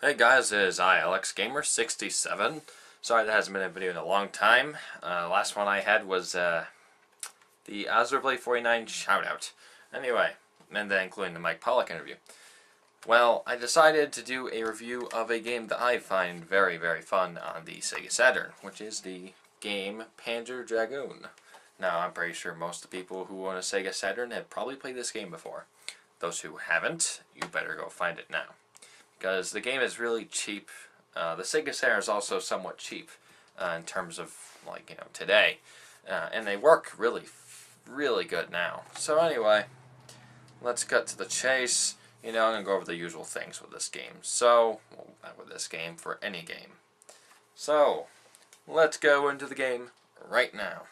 Hey guys, it is I, Alex Gamer 67. Sorry that hasn't been a video in a long time. Last one I had was the Azurblade 49 shoutout. Anyway, and then including the Mike Pollock interview. Well, I decided to do a review of a game that I find very, very fun on the Sega Saturn, which is the game Panzer Dragoon. Now, I'm pretty sure most of the people who own a Sega Saturn have probably played this game before. Those who haven't, you better go find it now, because the game is really cheap. The Sega Saturn is also somewhat cheap in terms of, like, today. And they work really, really good now. So anyway, let's cut to the chase. I'm going to go over the usual things with this game. So, well, not with this game, for any game. So, let's go into the game right now.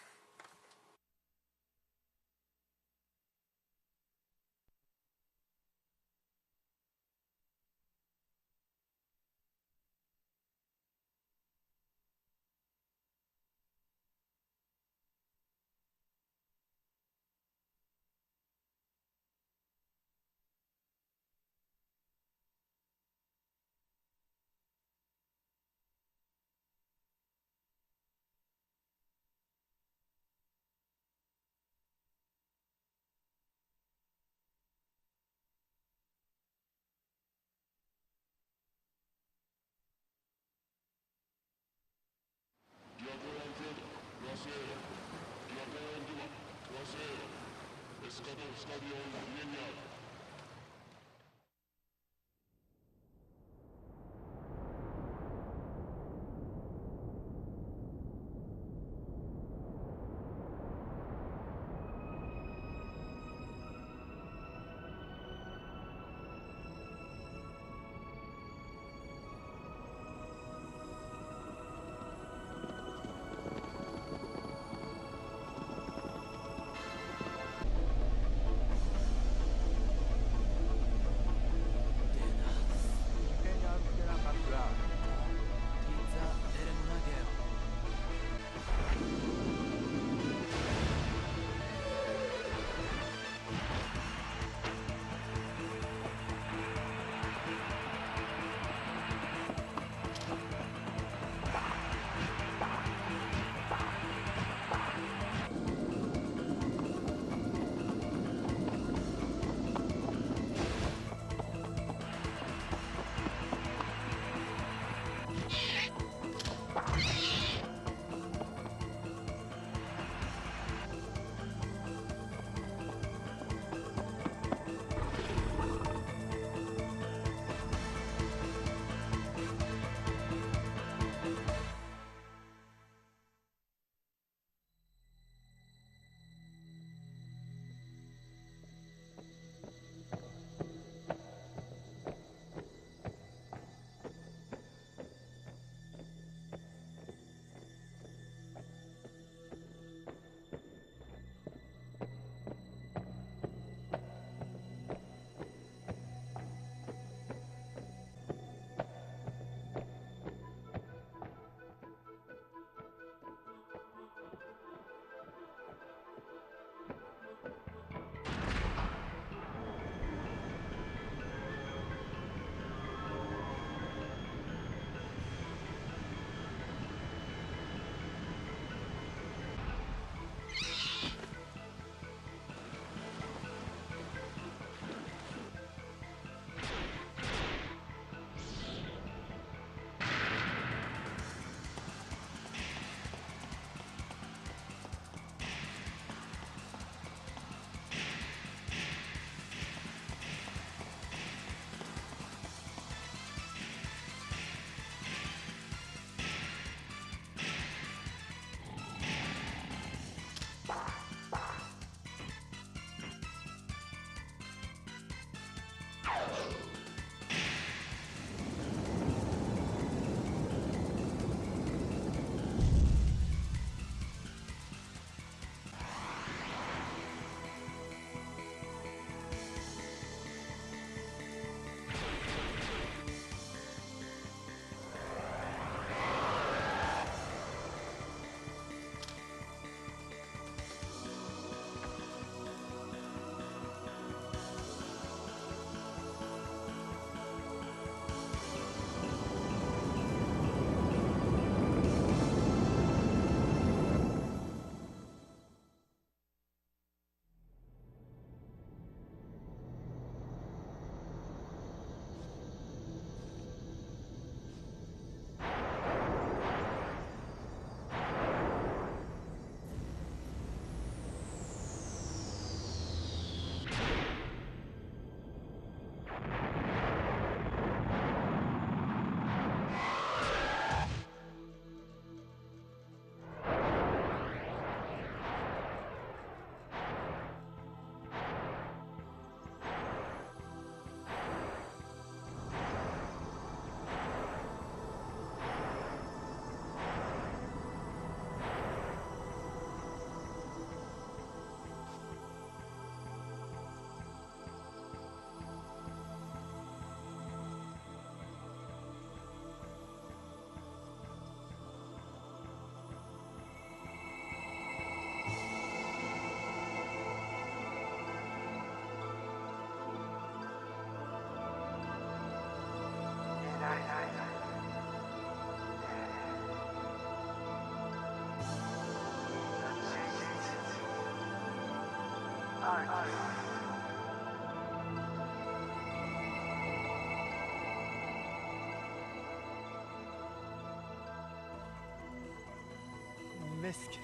mesques.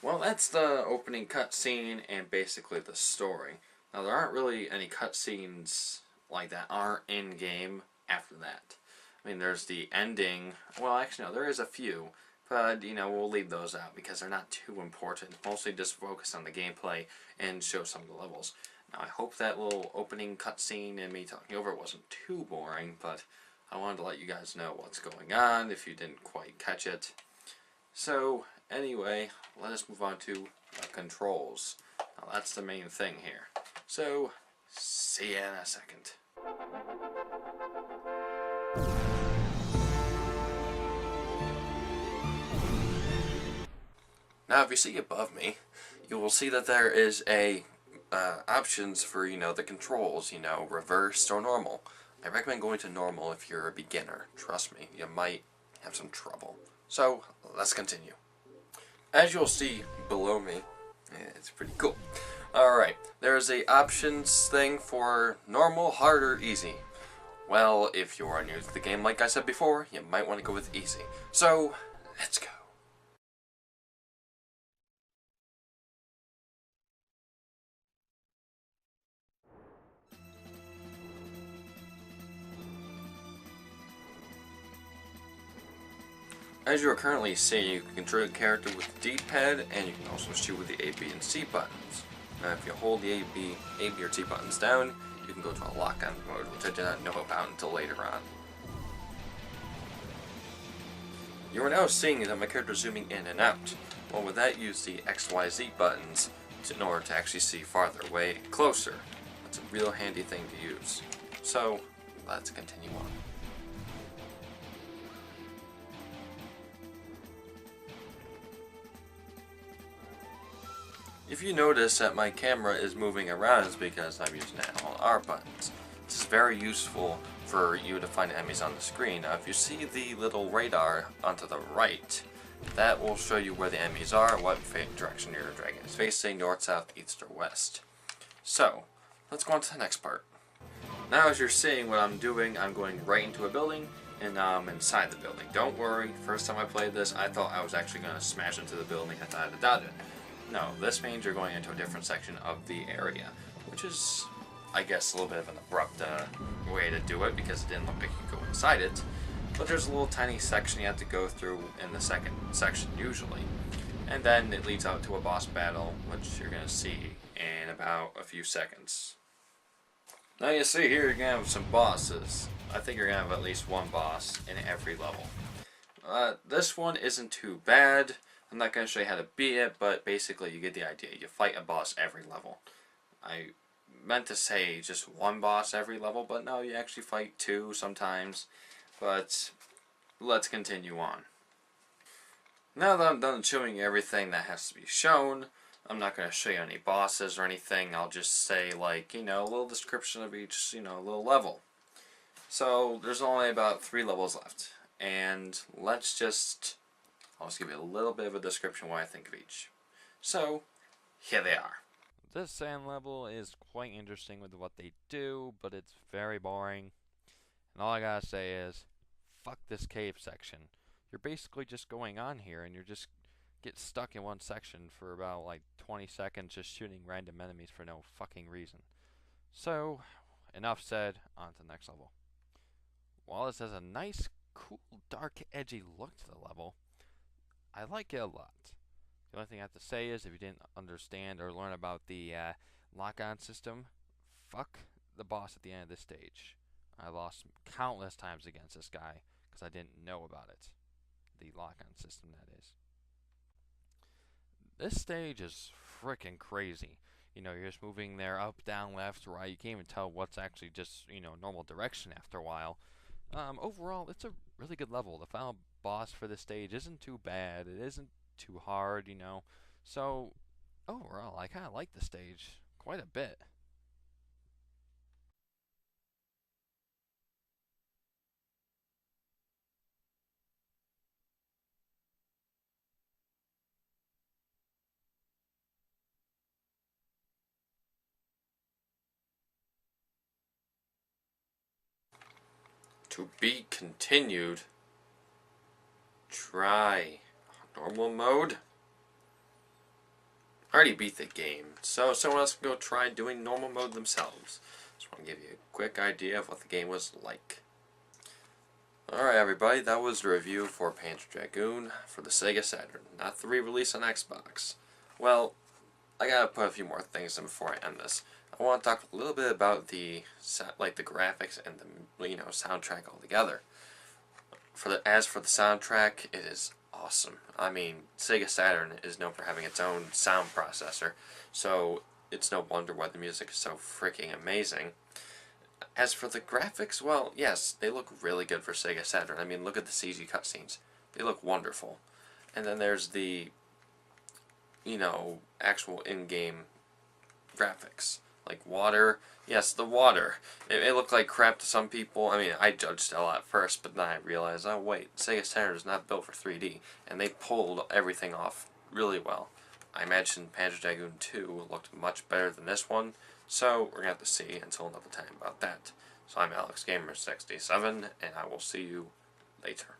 Well, that's the opening cutscene and basically the story. Now, there aren't really any cutscenes like that aren't in game after that. I mean, there's the ending. Well, actually, no, there is a few, but we'll leave those out because they're not too important. Mostly just focus on the gameplay and show some of the levels. Now, I hope that little opening cutscene and me talking over it wasn't too boring, but I wanted to let you guys know what's going on if you didn't quite catch it. So, anyway, let us move on to the controls. Now, that's the main thing here. So, see ya in a second. Now, if you see above me, you will see that there is a options for, the controls, reversed or normal. I recommend going to normal if you're a beginner. Trust me, you might have some trouble. So, let's continue. As you'll see below me, it's pretty cool. Alright, there's a options thing for normal, hard, or easy. Well, if you are new to the game, like I said before, you might want to go with easy. So, let's go. As you are currently seeing, you can control the character with the D-pad, and you can also shoot with the A, B, and C buttons. Now, if you hold the A, B, or C buttons down, you can go to a lock-on mode, which I did not know about until later on. You are now seeing that my character is zooming in and out. Well, with that, use the X, Y, Z buttons in order to actually see farther away and closer. That's a real handy thing to use. So, let's continue on. If you notice that my camera is moving around, it's because I'm using L&R buttons. This is very useful for you to find enemies on the screen. Now, if you see the little radar onto the right, that will show you where the enemies are, what direction your dragon is facing, north, south, east, or west. So, let's go on to the next part. Now, as you're seeing what I'm doing, I'm going right into a building, and now I'm inside the building. Don't worry, first time I played this, I thought I was actually going to smash into the building. I thought I'd have done it. No, this means you're going into a different section of the area, which is, I guess, a little bit of an abrupt way to do it because it didn't look like you could go inside it. But there's a little tiny section you have to go through in the second section usually. And then it leads out to a boss battle, which you're going to see in about a few seconds. Now you see here you're going to have some bosses. I think you're going to have at least one boss in every level. This one isn't too bad. I'm not going to show you how to beat it, but basically you get the idea. You fight a boss every level. I meant to say just one boss every level, but no, you actually fight two sometimes. But let's continue on. Now that I'm done showing you everything that has to be shown, I'm not going to show you any bosses or anything. I'll just say, like, a little description of each, little level. So there's only about 3 levels left. And I'll just give you a little bit of a description of what I think of each. So, here they are. This sand level is quite interesting with what they do, but it's very boring. And all I gotta say is, fuck this cave section. You're basically just going on here and you're just get stuck in one section for about like 20 seconds just shooting random enemies for no fucking reason. So, enough said, on to the next level. While this has a nice, cool, dark, edgy look to the level, I like it a lot. The only thing I have to say is if you didn't understand or learn about the lock-on system, fuck the boss at the end of this stage. I lost countless times against this guy because I didn't know about it. The lock-on system, that is. This stage is freaking crazy. You know, you're just moving there up, down, left, right. You can't even tell what's actually just, normal direction after a while. Overall, it's a really good level. The final boss for this stage isn't too bad. It isn't too hard. So, overall, I kind of like the stage quite a bit. To be continued. Try normal mode. I already beat the game, so someone else can go try doing normal mode themselves. Just want to give you a quick idea of what the game was like. Alright everybody, that was the review for Panzer Dragoon for the Sega Saturn, not the re-release on Xbox. Well, I gotta put a few more things in before I end this. I want to talk a little bit about the graphics and the soundtrack altogether. As for the soundtrack, it is awesome. I mean, Sega Saturn is known for having its own sound processor, so it's no wonder why the music is so freaking amazing. As for the graphics, well, yes, they look really good for Sega Saturn. I mean, look at the CG cutscenes. They look wonderful. And then there's the, actual in-game graphics. Like water. Yes, the water. It looked like crap to some people. I mean, I judged it a lot at first, but then I realized, oh wait, Sega Saturn is not built for 3D. And they pulled everything off really well. I imagine Panzer Dragoon 2 looked much better than this one, so we're going to have to see until another time about that. So I'm AlexGamer67, and I will see you later.